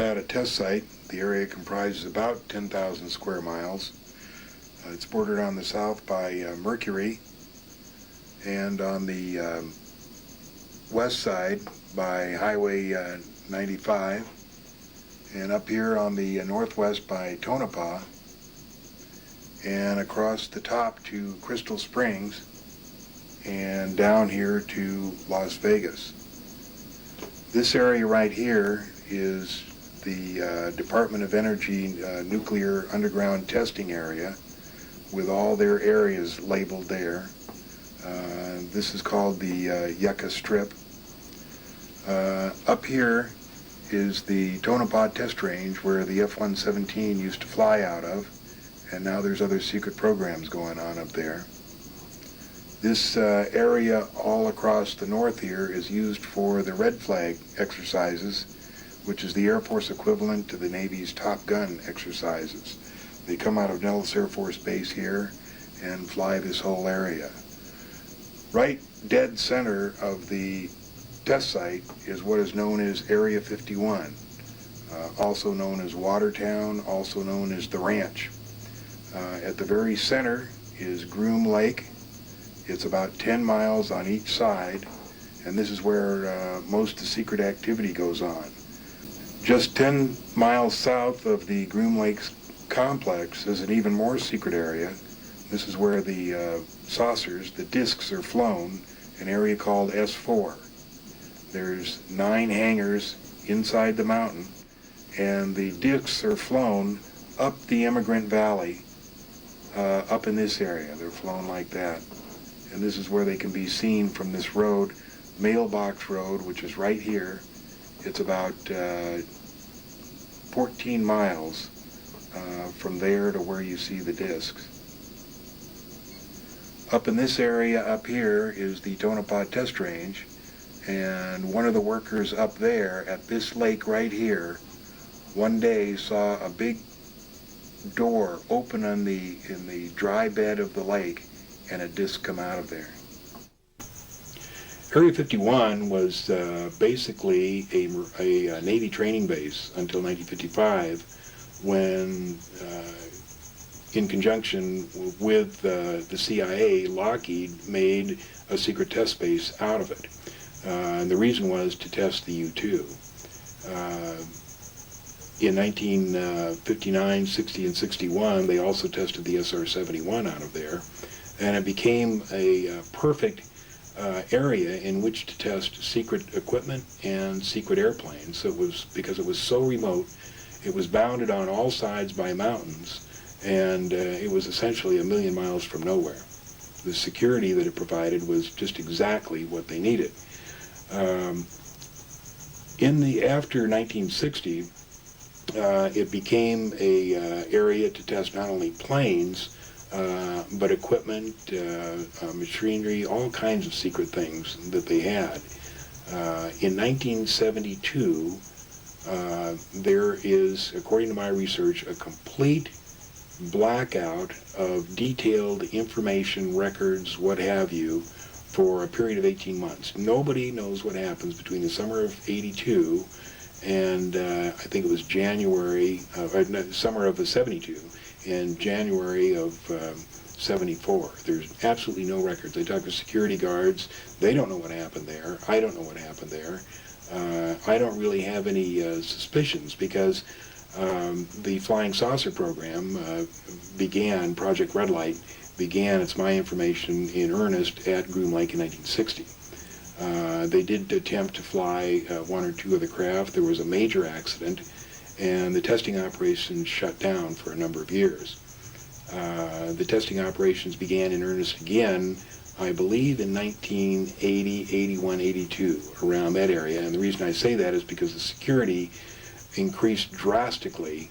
Nevada test site. The area comprises about 10,000 square miles. It's bordered on the south by Mercury, and on the west side by Highway 95, and up here on the northwest by Tonopah, and across the top to Crystal Springs, and down here to Las Vegas. This area right here is the Department of Energy nuclear underground testing area, with all their areas labeled there. This is called the Yucca Strip. Up here is the Tonopah test range where the F-117 used to fly out of, and now there's other secret programs going on up there. This area all across the north here is used for the Red Flag exercises, which is the Air Force equivalent to the Navy's Top Gun exercises. They come out of Nellis Air Force Base here and fly this whole area. Right dead center of the test site is what is known as Area 51, also known as Watertown, also known as the Ranch. At the very center is Groom Lake. It's about 10 miles on each side, and this is where most of the secret activity goes on. Just 10 miles south of the Groom Lake complex is an even more secret area. This is where the saucers, the discs, are flown, an area called S4. There's 9 hangars inside the mountain, and the discs are flown up the Immigrant Valley, up in this area. They're flown like that. And this is where they can be seen from this road, Mailbox Road, which is right here. It's about 14 miles from there to where you see the discs. Up in this area up here is the Tonopah test range, and one of the workers up there at this lake right here one day saw a big door open in the dry bed of the lake and a disc come out of there. Area 51 was basically a Navy training base until 1955, when in conjunction with the CIA, Lockheed made a secret test base out of it. And the reason was to test the U-2. In 1959, 60, and 61, they also tested the SR-71 out of there, and it became a perfect area in which to test secret equipment and secret airplanes. So it was, because it was so remote, it was bounded on all sides by mountains, and it was essentially 1,000,000 miles from nowhere. The security that it provided was just exactly what they needed. After 1960, it became a area to test not only planes, but equipment, machinery, all kinds of secret things that they had. In 1972, there is, according to my research, a complete blackout of detailed information, records, what have you, for a period of 18 months. Nobody knows what happens between the summer of '82 and I think it was summer of '72 and January of '74. There's absolutely no records. They talk to security guards. They don't know what happened there. I don't know what happened there. I don't really have any suspicions, because the Flying Saucer program Project Red Light began, it's my information, in earnest at Groom Lake in 1960. They did attempt to fly 1 or 2 of the craft. There was a major accident, and the testing operations shut down for a number of years. The testing operations began in earnest again, I believe, in 1980, 81, 82, around that area. And the reason I say that is because the security increased drastically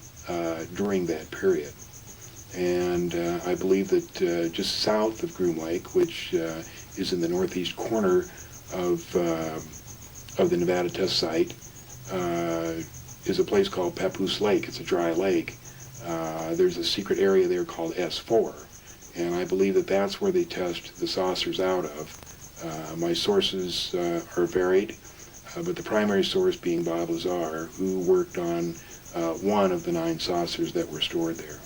during that period. And I believe that just south of Groom Lake, which is in the northeast corner of the Nevada test site, is a place called Papoose Lake. It's a dry lake. There's a secret area there called S4, and I believe that that's where they test the saucers out of. My sources are varied. but the primary source being Bob Lazar, who worked on one of the 9 saucers that were stored there.